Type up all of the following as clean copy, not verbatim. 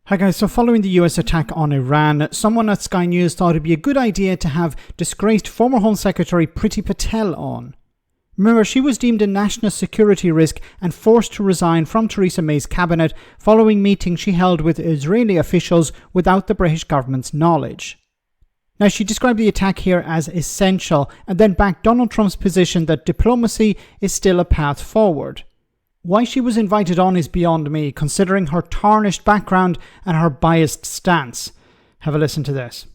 Hi guys, so following the US attack on Iran, someone at Sky News thought it'd be a good idea to have disgraced former Home Secretary Priti Patel on. Remember, she was deemed a national security risk and forced to resign from Theresa May's cabinet following meetings she held with Israeli officials without the British government's knowledge. Now, she described the attack here as essential and then backed Donald Trump's position that diplomacy is still a path forward. Why she was invited on is beyond me, considering her tarnished background and her biased stance. Have a listen to this.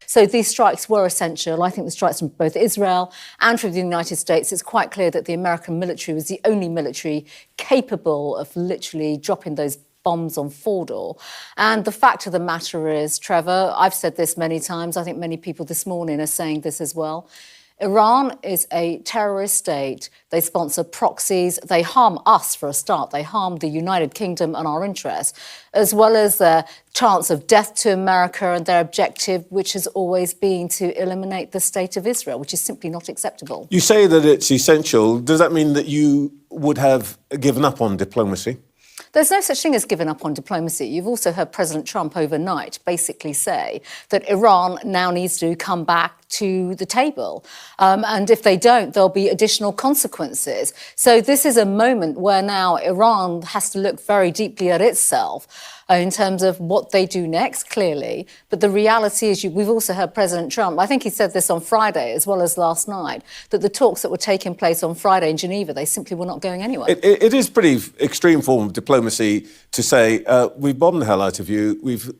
So these strikes were essential. I think the strikes from both Israel and from the United States, it's quite clear that the American military was the only military capable of literally dropping those bombs on Fordor. And the fact of the matter is, Trevor, I've said this many times, I think many people this morning are saying this as well, Iran is a terrorist state. They sponsor proxies. They harm us for a start. They harm the United Kingdom and our interests, as well as their chance of death to America and their objective, which has always been to eliminate the state of Israel, which is simply not acceptable. You say that it's essential. Does that mean that you would have given up on diplomacy? There's no such thing as giving up on diplomacy. You've also heard President Trump overnight basically say that Iran now needs to come back to the table. And if they don't, there'll be additional consequences. So this is a moment where now Iran has to look very deeply at itself in terms of what they do next, clearly. But the reality is, we've also heard President Trump, I think he said this on Friday as well as last night, that the talks that were taking place on Friday in Geneva, they simply were not going anywhere. It is pretty extreme form of diplomacy to say, we've bombed the hell out of you, we've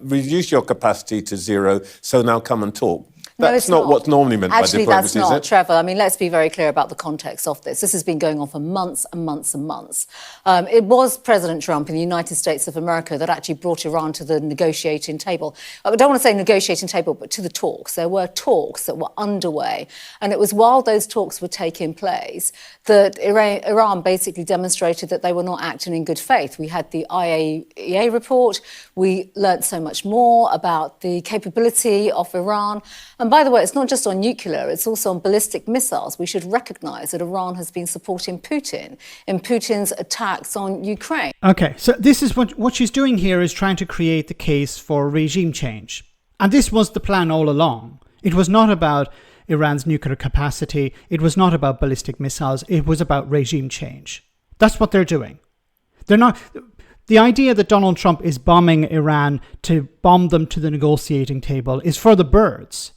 reduced your capacity to zero, so now come and talk. That's not what's normally meant by diplomacy, Actually, that's not, is it? Trevor. I mean, let's be very clear about the context of this. This has been going on for months and months and months. It was President Trump in the United States of America that actually brought Iran to the negotiating table. I don't want to say negotiating table, but to the talks. There were talks that were underway. And it was while those talks were taking place that Iran basically demonstrated that they were not acting in good faith. We had the IAEA report. We learnt so much more about the capability of Iran. And by the way, it's not just on nuclear, it's also on ballistic missiles. We should recognise that Iran has been supporting Putin in Putin's attacks on Ukraine. Okay, so this is what she's doing here is trying to create the case for regime change. And this was the plan all along. It was not about Iran's nuclear capacity. It was not about ballistic missiles. It was about regime change. That's what they're doing. They're not... The idea that Donald Trump is bombing Iran to bomb them to the negotiating table is for the birds.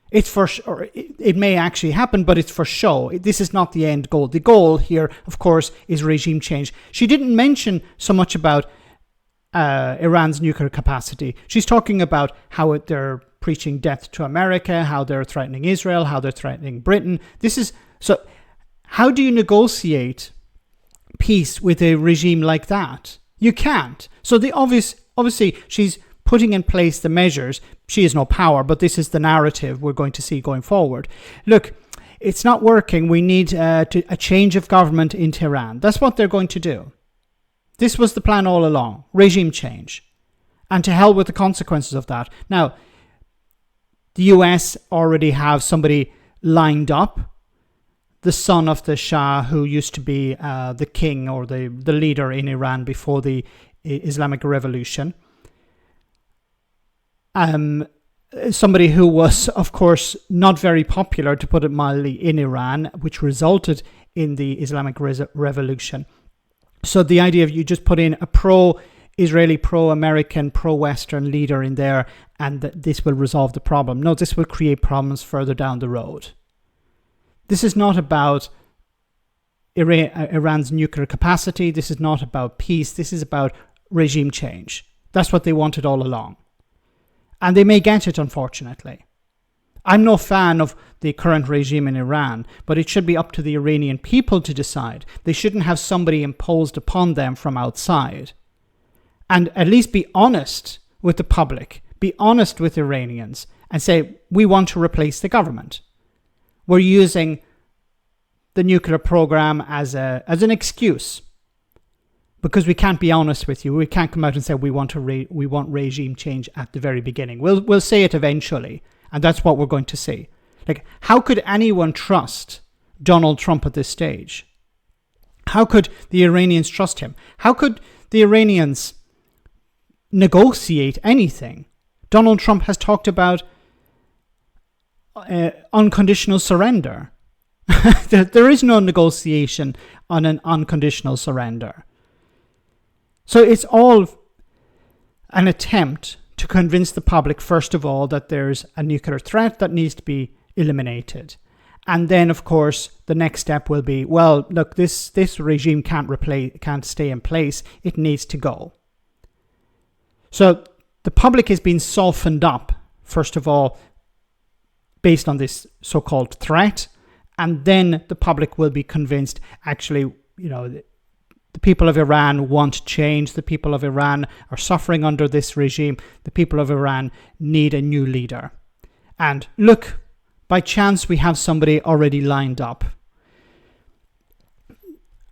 It's for, or it may actually happen, but it's for show. This is not the end goal. The goal here, of course, is regime change. She didn't mention so much about Iran's nuclear capacity. She's talking about how they're preaching death to America, how they're threatening Israel, how they're threatening Britain. So how do you negotiate peace with a regime like that? You can't. So obviously she's putting in place the measures. She has no power, but this is the narrative we're going to see going forward. Look, it's not working. We need a change of government in Tehran. That's what they're going to do. This was the plan all along, regime change. And to hell with the consequences of that. Now, the US already have somebody lined up, the son of the Shah, who used to be the king or the leader in Iran before the Islamic Revolution. Somebody who was, of course, not very popular, to put it mildly, in Iran, which resulted in the Islamic Revolution. So the idea of you just put in a pro-Israeli, pro-American, pro-Western leader in there, and that this will resolve the problem. No, this will create problems further down the road. This is not about Iran's nuclear capacity. This is not about peace. This is about regime change. That's what they wanted all along. And they may get it, unfortunately. I'm no fan of the current regime in Iran, but it should be up to the Iranian people to decide. They shouldn't have somebody imposed upon them from outside. And at least be honest with the public, be honest with Iranians, and say, we want to replace the government. We're using the nuclear program as an excuse. Because we can't be honest with you. We can't come out and say we want regime change at the very beginning. We'll say it eventually, and that's what we're going to see. Like, how could anyone trust Donald Trump at this stage? How could the Iranians trust him? How could the Iranians negotiate anything. Donald Trump has talked about unconditional surrender. There is no negotiation on an unconditional surrender. So it's all an attempt to convince the public, first of all, that there's a nuclear threat that needs to be eliminated. And then, of course, the next step will be, well, look, this regime can't stay in place. It needs to go. So the public has been softened up, first of all, based on this so-called threat. And then the public will be convinced, actually, the people of Iran want change. The people of Iran are suffering under this regime. The people of Iran need a new leader. And look, by chance, we have somebody already lined up.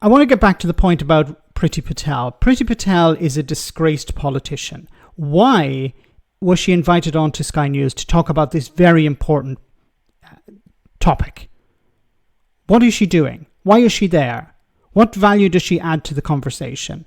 I want to get back to the point about Priti Patel. Priti Patel is a disgraced politician. Why was she invited on to Sky News to talk about this very important topic? What is she doing? Why is she there? What value does she add to the conversation?